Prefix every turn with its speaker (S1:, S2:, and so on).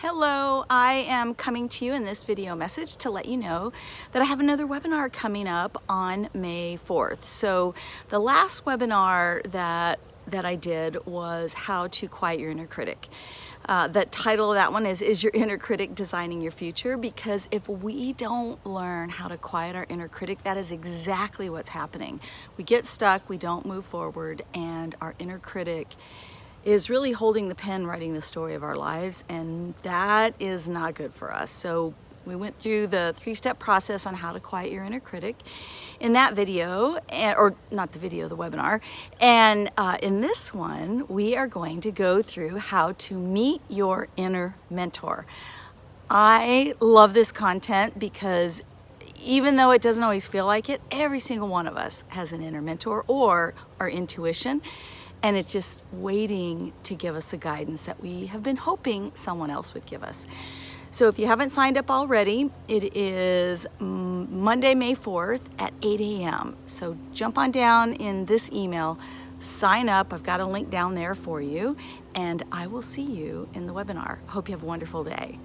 S1: Hello, I am coming to you in this video message to let you know that I have another webinar coming up on May 4th. So the last webinar that I did was how to quiet your inner critic. The title of that one is your inner critic designing your future? Because if we don't learn how to quiet our inner critic, that is exactly what's happening. We get stuck, we don't move forward, and our inner critic is really holding the pen, writing the story of our lives, and that is not good for us. So we went through the 3-step process on how to quiet your inner critic in that video, or not the video, the webinar. And in this one, we are going to go through how to meet your inner mentor. I love this content because even though it doesn't always feel like it, every single one of us has an inner mentor or our intuition. And it's just waiting to give us the guidance that we have been hoping someone else would give us. So if you haven't signed up already, it is Monday, May 4th at 8 a.m. So jump on down in this email, sign up. I've got a link down there for you, and I will see you in the webinar. Hope you have a wonderful day.